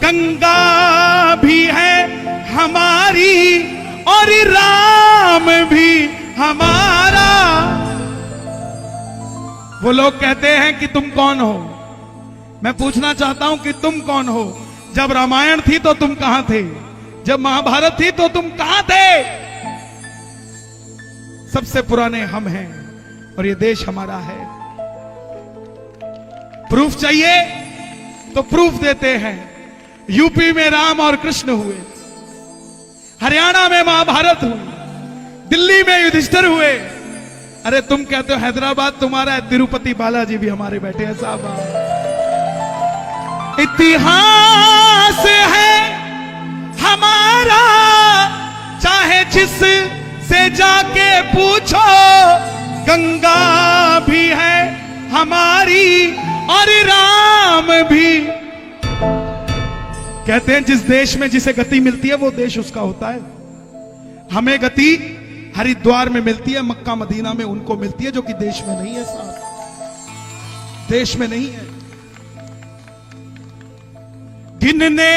गंगा भी है हमारी और राम भी हमारा। वो लोग कहते हैं कि तुम कौन हो। मैं पूछना चाहता हूं कि तुम कौन हो। जब रामायण थी तो तुम कहां थे? जब महाभारत थी तो तुम कहां थे? सबसे पुराने हम हैं और ये देश हमारा है। प्रूफ चाहिए तो प्रूफ देते हैं। यूपी में राम और कृष्ण हुए, हरियाणा में महाभारत हुई, दिल्ली में युधिष्ठिर हुए। अरे तुम कहते हो हैदराबाद तुम्हारा है, तिरुपति बालाजी भी हमारे बैठे हैं साहब। इतिहास है हमारा, चाहे जिस से जाके पूछो। गंगा भी है हमारी और राम भी। कहते हैं जिस देश में जिसे गति मिलती है वो देश उसका होता है। हमें गति हरिद्वार में मिलती है, मक्का मदीना में उनको मिलती है जो कि देश में नहीं है साहब, देश में नहीं है। गिनने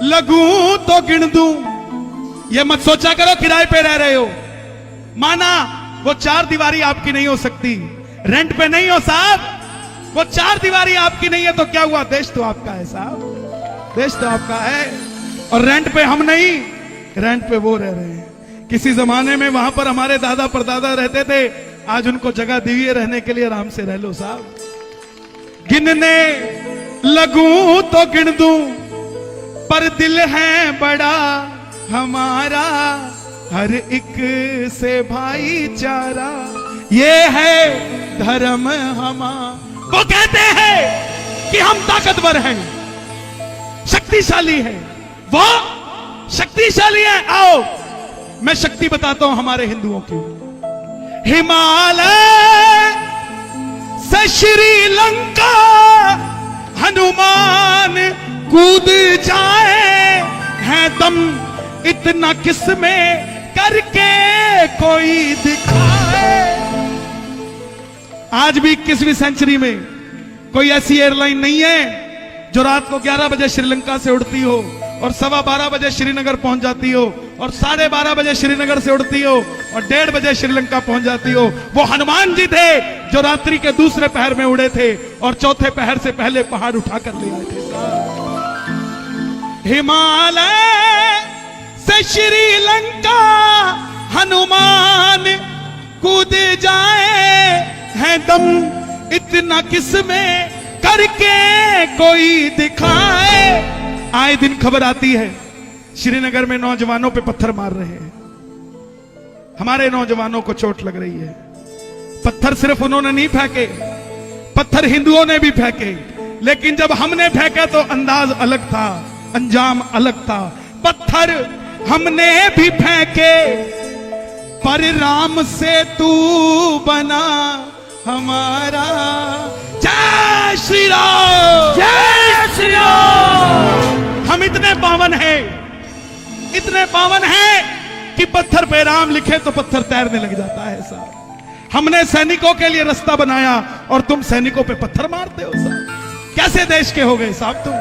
लगूं तो गिन दूं, ये मत सोचा करो किराए पे रह रहे हो। माना वो चार दीवारी आपकी नहीं हो सकती, रेंट पे नहीं हो साहब, वो चार दीवारी आपकी नहीं है तो क्या हुआ? देश तो आपका है साहब, देश तो आपका है। और रेंट पे हम नहीं, रेंट पे वो रह रहे हैं। किसी जमाने में वहां पर हमारे दादा परदादा रहते थे, आज उनको जगह दी है रहने के लिए, आराम से रह लो साहब। गिनने लगूं तो गिन दूं, पर दिल है बड़ा हमारा, हर एक से भाईचारा, ये है धर्म हमारा। वो कहते हैं कि हम ताकतवर हैं, शक्तिशाली है, वो शक्तिशाली है। आओ मैं शक्ति बताता हूं हमारे हिंदुओं की। हिमालय से श्रीलंका हनुमान कूद जाए, है दम इतना किसमें करके कोई दिखाए। आज भी 21वीं सेंचुरी में कोई ऐसी एयरलाइन नहीं है जो रात को 11 बजे श्रीलंका से उड़ती हो और 12:15 बजे श्रीनगर पहुंच जाती हो, और 12:30 बजे श्रीनगर से उड़ती हो और 1:30 बजे श्रीलंका पहुंच जाती हो। वो हनुमान जी थे जो रात्रि के दूसरे पहर में उड़े थे और चौथे पहर से पहले पहाड़ उठाकर ले आए थे। हिमालय से श्रीलंका हनुमान कूद जाए, है दम इतना किसमें करके कोई दिखाए। आए दिन खबर आती है श्रीनगर में नौजवानों पे पत्थर मार रहे हैं, हमारे नौजवानों को चोट लग रही है। पत्थर सिर्फ उन्होंने नहीं फेंके, पत्थर हिंदुओं ने भी फेंके, लेकिन जब हमने फेंका तो अंदाज अलग था, अंजाम अलग था। पत्थर हमने भी फेंके पर राम से तू बना हमारा। जय श्री राम, जय श्री राम। हम इतने पावन हैं, इतने पावन हैं कि पत्थर पे राम लिखे तो पत्थर तैरने लग जाता है साहब। हमने सैनिकों के लिए रास्ता बनाया और तुम सैनिकों पे पत्थर मारते हो साहब। कैसे देश के हो गए साहब तुम?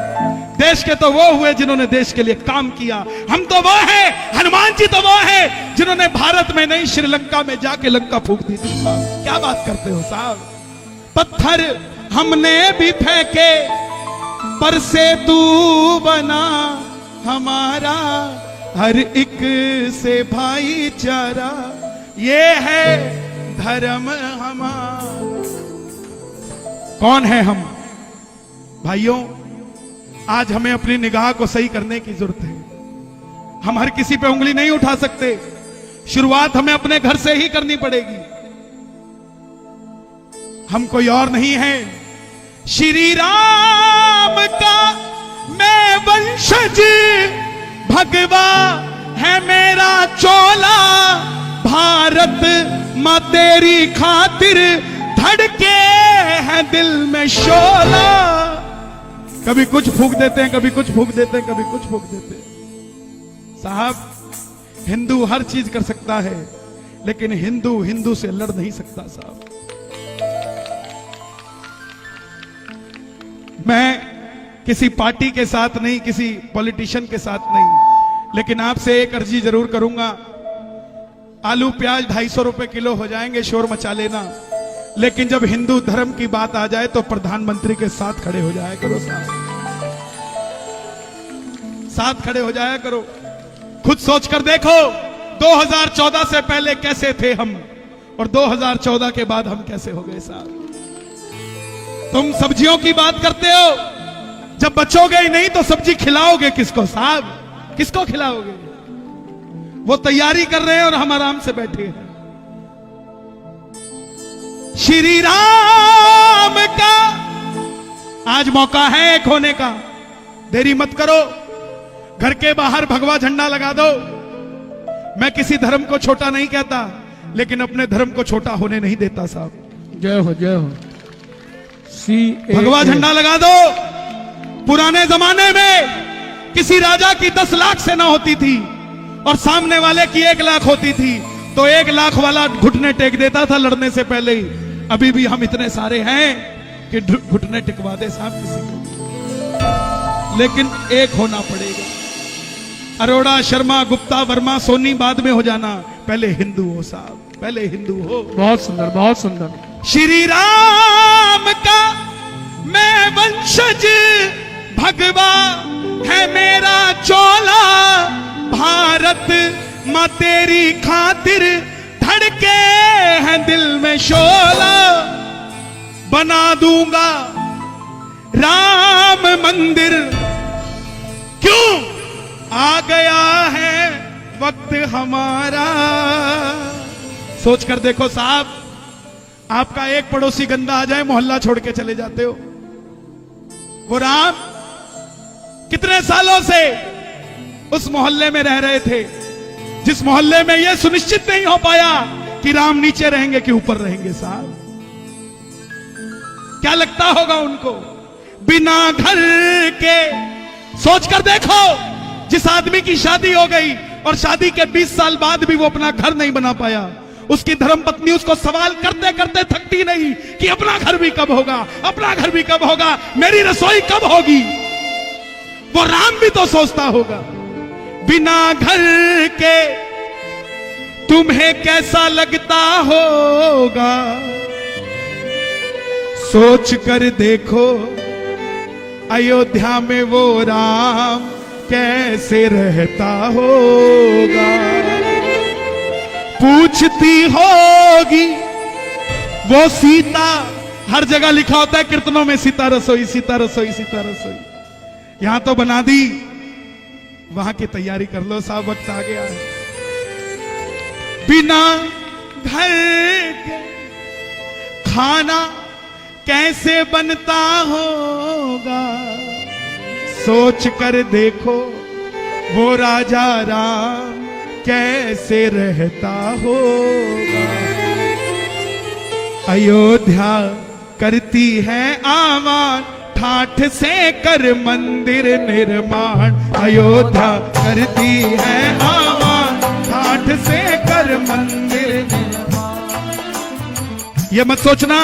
देश के तो वो हुए जिन्होंने देश के लिए काम किया। हम तो वो हैं, हनुमान जी तो वो हैं जिन्होंने भारत में नहीं श्रीलंका में जाके लंका फूंक दी थी साहब। क्या बात करते हो साहब? पत्थर हमने भी फेंके पर से तू बना हमारा, हर एक से भाईचारा, ये है धर्म हमारा। कौन है हम भाइयों? आज हमें अपनी निगाह को सही करने की जरूरत है। हम हर किसी पे उंगली नहीं उठा सकते, शुरुआत हमें अपने घर से ही करनी पड़ेगी। हम कोई और नहीं है, श्री राम का मैं वंशज, भगवा है मेरा चोला, भारत मां तेरी खातिर धड़के है दिल में शोला। कभी कुछ फूंक देते हैं, कभी कुछ फूंक देते हैं, कभी कुछ फूंक देते हैं साहब। हिंदू हर चीज कर सकता है, लेकिन हिंदू हिंदू से लड़ नहीं सकता साहब। मैं किसी पार्टी के साथ नहीं, किसी पॉलिटिशियन के साथ नहीं, लेकिन आपसे एक अर्जी जरूर करूंगा। आलू प्याज 250 रुपए किलो हो जाएंगे, शोर मचा लेना, लेकिन जब हिंदू धर्म की बात आ जाए तो प्रधानमंत्री के साथ खड़े हो जाया करो साहब, साथ खड़े हो जाया करो। खुद सोच कर देखो 2014 से पहले कैसे थे हम और 2014 के बाद हम कैसे हो गए साहब। तुम सब्जियों की बात करते हो, जब बचोगे ही नहीं तो सब्जी खिलाओगे किसको साहब, किसको खिलाओगे? वो तैयारी कर रहे हैं और हम आराम से बैठे हैं। श्री राम का आज मौका है एक होने का, देरी मत करो। घर के बाहर भगवा झंडा लगा दो। मैं किसी धर्म को छोटा नहीं कहता, लेकिन अपने धर्म को छोटा होने नहीं देता साहब। जय हो जय हो। भगवा झंडा लगा दो। पुराने जमाने में किसी राजा की 10 लाख सेना होती थी और सामने वाले की 1 लाख होती थी, तो 1 लाख वाला घुटने टेक देता था लड़ने से पहले ही। अभी भी हम इतने सारे हैं कि घुटने टिकवा दे साहब किसी को, लेकिन एक होना पड़ेगा। अरोड़ा, शर्मा, गुप्ता, वर्मा, सोनी बाद में हो जाना, पहले हिंदू हो साहब, पहले हिंदू हो। बहुत सुंदर, बहुत सुंदर। श्री राम का मैं वंशज, भगवा है मेरा चोला, भारत मां तेरी खातिर धड़के हैं दिल में शोला, बना दूंगा राम मंदिर, क्यों आ गया है वक्त हमारा। सोच कर देखो साहब, आपका एक पड़ोसी गंदा आ जाए, मोहल्ला छोड़ के चले जाते हो। वो राम कितने सालों से उस मोहल्ले में रह रहे थे, जिस मोहल्ले में यह सुनिश्चित नहीं हो पाया कि राम नीचे रहेंगे कि ऊपर रहेंगे साहब। क्या लगता होगा उनको? बिना घर के सोच कर देखो, जिस आदमी की शादी हो गई और शादी के 20 साल बाद भी वो अपना घर नहीं बना पाया, उसकी धर्मपत्नी उसको सवाल करते करते थकती नहीं कि अपना घर भी कब होगा, अपना घर भी कब होगा, मेरी रसोई कब होगी। वो राम भी तो सोचता होगा। बिना घर के तुम्हें कैसा लगता होगा, सोच कर देखो अयोध्या में वो राम कैसे रहता होगा। पूछती होगी वो सीता, हर जगह लिखा होता है कीर्तनों में, सीता रसोई, सीता रसोई, सीता रसोई। यहां तो बना दी, वहां की तैयारी कर लो साहब, वक्त आ गया है। बिना घर के खाना कैसे बनता होगा, सोच कर देखो वो राजा राम कैसे रहता होगा। अयोध्या करती है आवाज, ठाठ से कर मंदिर निर्माण। अयोध्या करती है आवाज, ठाठ से कर मंदिर निर्माण। ये मत सोचना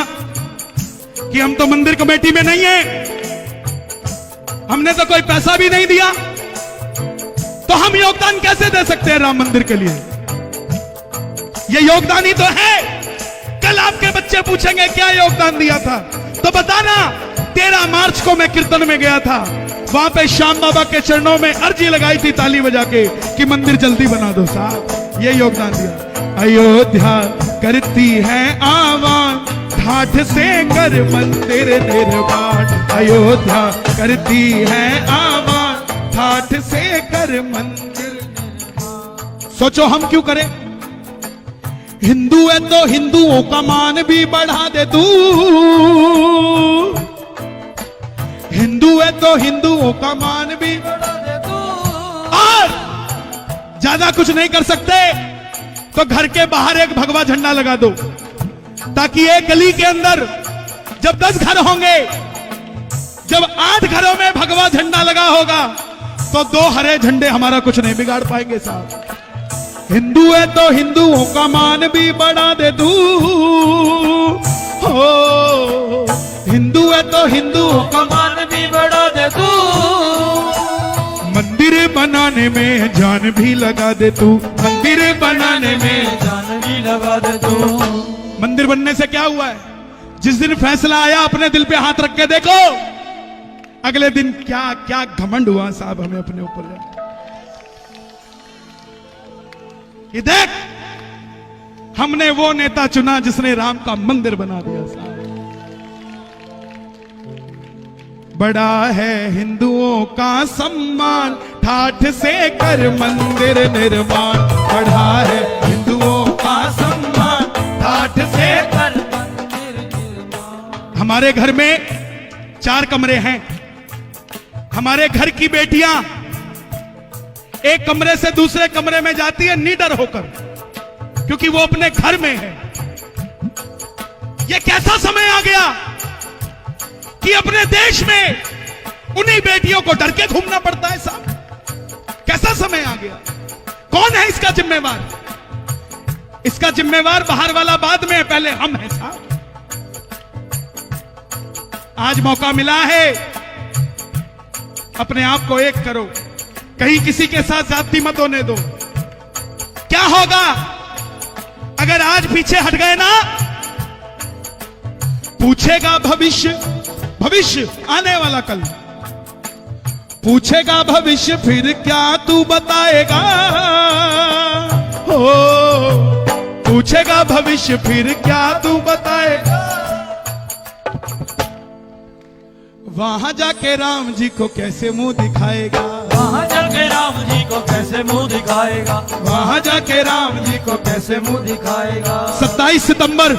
कि हम तो मंदिर कमेटी में नहीं है, हमने तो कोई पैसा भी नहीं दिया, तो हम योगदान कैसे दे सकते हैं राम मंदिर के लिए? ये योगदान ही तो है। कल आपके बच्चे पूछेंगे क्या योगदान दिया था, तो बताना। 13 मार्च को मैं कीर्तन में गया था, वहां पे श्याम बाबा के चरणों में अर्जी लगाई थी ताली बजा के कि मंदिर जल्दी बना दो साहब। ये योगदान दिया। अयोध्या करती है आवाज, ठाठ से कर मंदिर निर्माण। अयोध्या करती है आवाज, ठाठ से कर मंदिर निर्माण। सोचो हम क्यों करें? हिंदू है तो हिंदुओं का मान भी बढ़ा दे तू, हिंदू है तो हिंदुओं का मान भी बढ़ा दे तू। और ज्यादा कुछ नहीं कर सकते तो घर के बाहर एक भगवा झंडा लगा दो, ताकि एक गली के अंदर जब 10 घर होंगे, जब 8 घरों में भगवा झंडा लगा होगा, तो 2 हरे झंडे हमारा कुछ नहीं बिगाड़ पाएंगे साहब। हिंदू है तो हिंदुओं का मान भी बढ़ा दे तू, हो हिंदू है तो हिंदुओं का मान भी बढ़ा दे तू, मंदिर बनाने में जान भी लगा दे तू, मंदिर बनाने में। जान भी लगा दे तू। मंदिर बनने से क्या हुआ है? जिस दिन फैसला आया अपने दिल पे हाथ रख के देखो, अगले दिन क्या क्या घमंड हुआ साहब हमें अपने ऊपर। ये देख, हमने वो नेता चुना जिसने राम का मंदिर बना दिया साहब। बड़ा है हिंदुओं का सम्मान, ठाठ से कर मंदिर निर्माण। बड़ा है हिंदुओं का सम्मान, ठाठ से कर। हमारे घर में 4 कमरे हैं। हमारे घर की बेटियां एक कमरे से दूसरे कमरे में जाती है निडर होकर, क्योंकि वो अपने घर में है। ये कैसा समय आ गया कि अपने देश में उन्हीं बेटियों को डर के घूमना पड़ता है साहब। कैसा समय आ गया? कौन है इसका जिम्मेवार? इसका जिम्मेवार बाहर वाला बाद में है, पहले हम हैं साहब। आज मौका मिला है, अपने आप को एक करो, कहीं किसी के साथ ज्यादती मत होने दो। क्या होगा अगर आज पीछे हट गए ना? पूछेगा भविष्य, भविष्य आने वाला कल पूछेगा भविष्य, फिर क्या तू बताएगा? हो पूछेगा भविष्य, फिर क्या तू बताएगा? वहां जाके राम जी को कैसे मुंह दिखाएगा? वहां जाके राम जी को कैसे मुंह दिखाएगा? वहां जाके राम जी को कैसे मुंह। 27 सितंबर